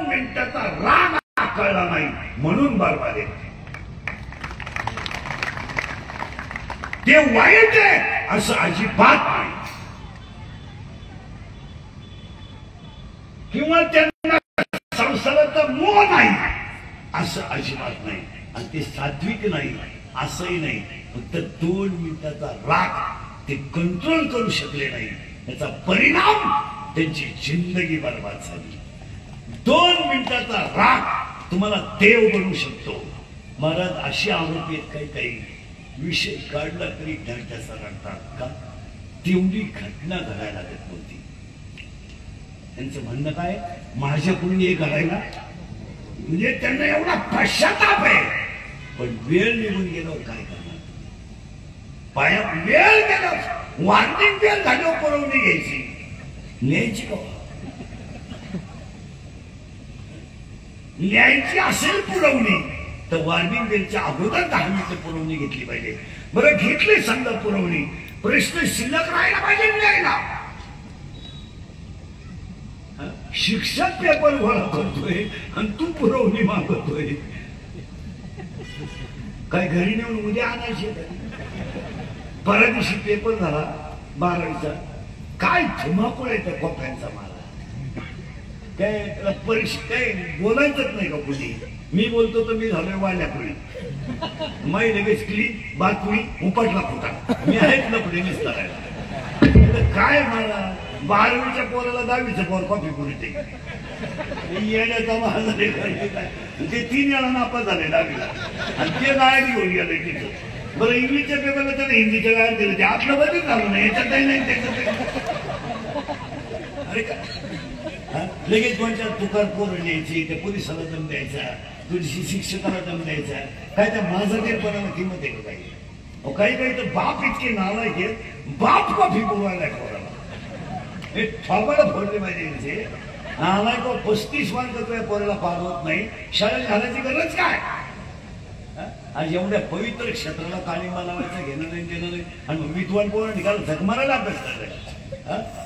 मिनिटाचा राग कळला नाही म्हणून बरबाद आहे. ते वाईट आहे असं अजिबात नाही, किंवा त्यांना संसाराचा मोह नाही असं अजिबात नाही, आणि ते सात्विक नाही असंही नाही. फक्त 2 मिनिटाचा राग ते कंट्रोल करू शकले नाही, याचा परिणाम त्यांची जिंदगी बर्बाद झाली. 2 मिनिटाचा राग तुम्हाला देव बनवू शकतो. महाराज अशी आरोपी आहेत, काही काही विषय काढला तरी ढाढ्याचा रडतात का? तेवढी घटना घडायला लागत नव्हती. त्यांचं म्हणणं काय, माझ्याकडून हे घडायला, म्हणजे त्यांना एवढा पश्चाताप आहे. पण वेळ निघून गेल्यावर काय करणार? पाया वेळ गेल्यावर वॉर्निंग बेल झाल्यावर पुरवणी घ्यायची, न्यायची का? न्यायची असेल पुरवणी तर वॉर्निंग बेलच्या अगोदर 10 मिनिटं पुरवणी घेतली पाहिजे. बरं घेतली समजा पुरवणी, प्रश्न शिल्लक राहायला पाहिजे न्यायला. शिक्षक पेपर गोळा करतोय आणि तू पुरवणी मागतोय, काय घरी नेऊन उद्या आणायचे? परवा दिवशी पेपर झाला 12वीचा, काय धुमाकूळ आहे त्या कॉप्यांचा मला, काय त्याला परीक्षा काय बोलायचंच नाही का कुणी. मी बोलतो तर मी झालोय वाल्या पुढे, माई लगेच क्ली बातमी उपटला फुटा, मी आहेच लपडे करायला. काय मला 12वीच्या पोराला 10वीचं पोर कॉफी पुरी येण्याचा माझा ते 3 वेळा नापास झाले 10वीला, आणि ते गायब घेऊन गेले तिथं. बरं इंग्लिशच्या पेपरला त्याने हिंदीच्या गायब दिलं, ते आपलं बदल झालं नाही, याच्यात काही नाही त्याच्यात. अरे का लगेच 2-4 तुकार पोरं द्यायची, त्या पोलिसाला दम द्यायचा, तुझी शिक्षकाला दम द्यायचा. काय त्या माझं ते पणाला किंमत आहे का काही? काही काही तर बाप इतके नालायक आहेत, बाप कॉफी पुरवायला पोराला हे ठोपाला फोडले पाहिजे. नालायक 35 मार्क तुझ्या पोराला पार होत नाही, शाळेत घालायची गरज काय? आज एवढ्या पवित्र क्षेत्राला काळिंबा लावायचं घेणं नाही देणं नाही, आणि विद्वान पोरं निघाल झक मारायला अभ्यास करताय.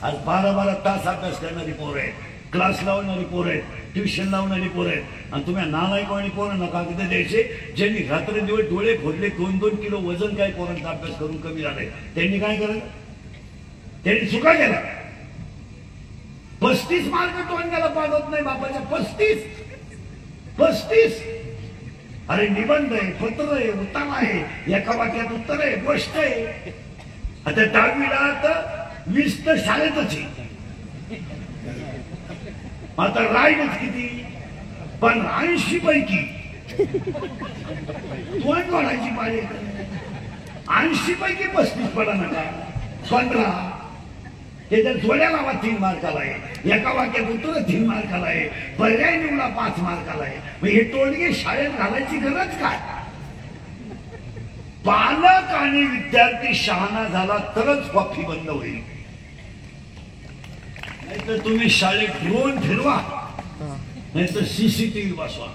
आज 12-12 तास अभ्यास करणारी पोरं आहेत, क्लास लावणारी पोरं आहेत, ट्युशन लावणारी पोरं आहेत, आणि तुम्ही नालायक आणि पोरं नका कागद द्यायचे. ज्यांनी रात्रंदिवस डोळे फोडले, 2-2 किलो वजन काय पोरांचा अभ्यास करून कमी झालंय, त्यांनी काय करायचं? त्यांनी चुका केला. 35 मार्क टोनग्याला पाडत नाही बापाच्या, 35. अरे निबंध आहे, पत्र आहे, उत्तर आहे, एका वाक्यात उत्तर आहे, गोष्ट आहे. आता 10वीला तर 20 तर शाळेतच आहे. आता राहिलच किती? पण 80 पैकी तोंड वाढायची पाहिजे. 80 पैकी 35 पडा नका, 15. त्याच्यात जोड्या लावा 3 मार्काला आहे, एका वाक्यात उत्तर 3 मार्काला आहे, पर्याय निवडा 5 मार्काला आहे. मग हे टोळगे शाळेत घालायची गरज काय? पालक आणि विद्यार्थी शहाणा झाला तरच कॉफी बंद होईल. नाहीतर तुम्ही शाळेत ड्रोन फिरवा, नाहीतर CCTV बसवा,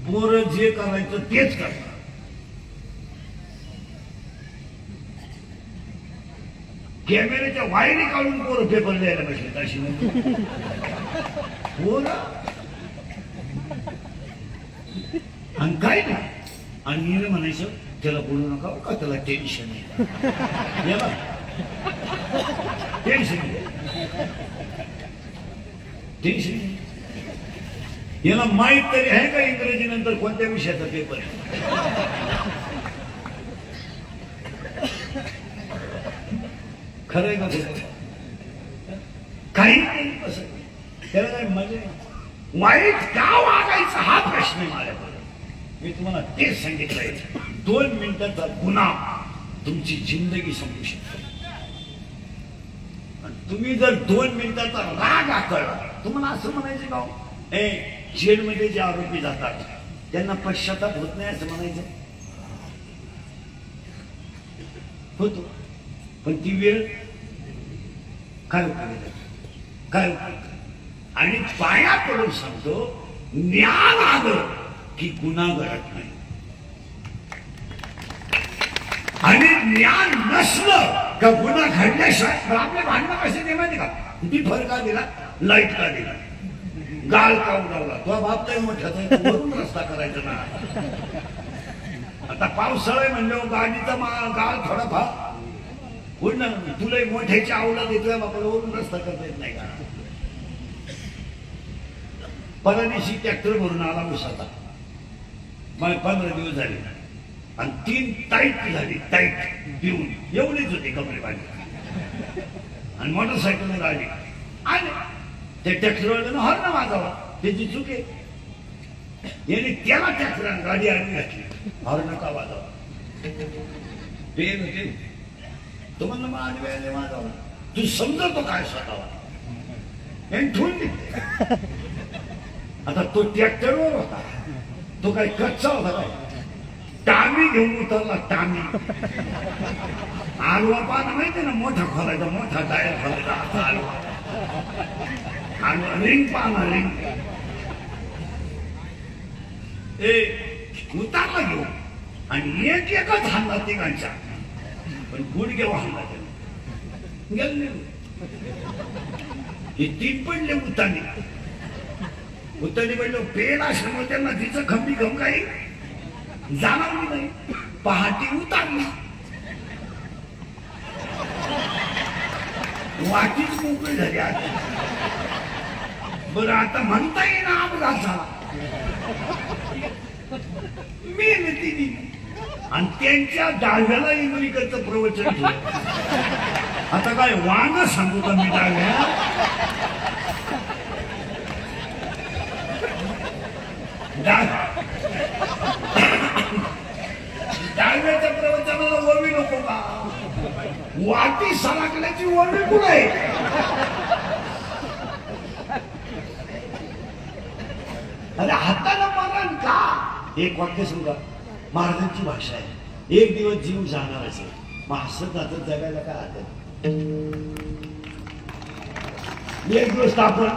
पोरं जे करायचं तेच करतात. कॅमेऱ्याच्या वायरी काढून पोरं पेपर द्यायला बसले अशी पोरं, आणि काय नाही. आणि म्हणायचं त्याला बोलू नका का, त्याला टेन्शन आहे, टेन्शन याला माहित तरी आहे का इंग्रजी नंतर कोणत्या विषयाचा पेपर आहे? खरंय का? काही नाही, कसं त्याला काय मजा नाही. वाईट का वागायचं हा प्रश्न आहे माझ्याकडे. मी तुम्हाला तेच सांगितलंय, 2 मिनिटाचा गुन्हा तुमची जिंदगी संपू शकतो. तुम्ही जर 2 मिनिटाचा राग आकळला, तुम्हाला असं म्हणायचं का हे जेलमध्ये जे आरोपी जातात त्यांना पश्चाताप होत नाही असं म्हणायचं होतो. पण ती वेळ काय उपयोग, काय उपयोग? आणि पाया पडून सांगतो, ज्ञान आलं की गुन्हा घडत नाही, आणि ज्ञान नसलं का गुन्हा घडल्याशिवाय. आपले भांडणं कसे ते माहिती का? ती फर का दिला, लाईट का दिला, गाळ का उडावला तुझा बाप काही मोठ्याचा आहे, तू वरून रस्ता करायचा ना. आता पावसाळा म्हणजे गाडीचा गाळ थोडाफार पूर्ण तुला मोठ्याची आवडत येतोय बापाला वरून रस्ता करता येत नाही का. परवा दिवशी ट्रॅक्टर भरून आला उसाचा, मग 15 दिवस झाले आणि 3 टाईट झाली, टाईट पिऊन एवढीच होती कपडे बांधली आणि मोटरसायकलवर आली आणि ते ट्रॅक्टरवाल्यानं हॉर्न वाजवला, त्याची चूक आहे. याने त्याला ट्रॅक्टरानं गाडी आणून घातली, हॉर्न का वाजवला पेन होते तो म्हणलं मग आणि वेळेने वाजवला, तू समजतो काय स्वतःला आणि ठेवून दिले. आता तो ट्रॅक्टरवर होता, तो काही कच्चा होता काय, टामी घेऊन उतरला, टामी. आलवा पान माहिती ना, मोठा खोलायचा, मोठा टायर खोलायचा आलवा, आणि रिंग पाना रिंग उतारला घेऊन आणि एकच हाणला तिघांच्या, पण गुडघे वाहला त्याने गेले. हे 3 पडले उतानी पडलो, पेन असल्यामुळे त्यांना तिचं खंबी घम काही जाणवली नाही. पहाटी उतारली, वाटीच मोकळी झाली. आता बरं आता म्हणता येईना अपघात झाला, मेली तिने. आणि त्यांच्या डाव्याला इंग्लिकचं प्रवचन ठेवलं. आता काय वांग सांगू का मी डाव्या, डाव्याच्या प्रवचनाला वळवी नको का, वाटी सलाकल्याची वळवी कुठे आहे. अरे हाताला मरण का. एक वाक्य सांगा, महाराजांची भाषा आहे, एक दिवस जीव जाणार असेल मग हसत जातात जगायला काय हातात. एक दिवस आपण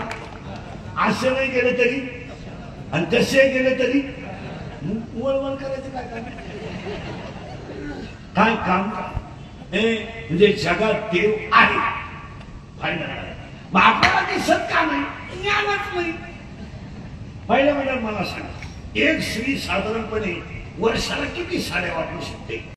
असं नाही गेलं तरी आणि तसे गेले तरी वळवळ करायचं काय काम, काय काम म्हणजे जगात देव आहे फायदा. मग आपल्याला दिसत का नाही, ज्ञानच नाही. पहिल्या म्हणजे मला सांगा, एक स्त्री साधारणपणे वर्षाला किती साड्या वापरू शकते.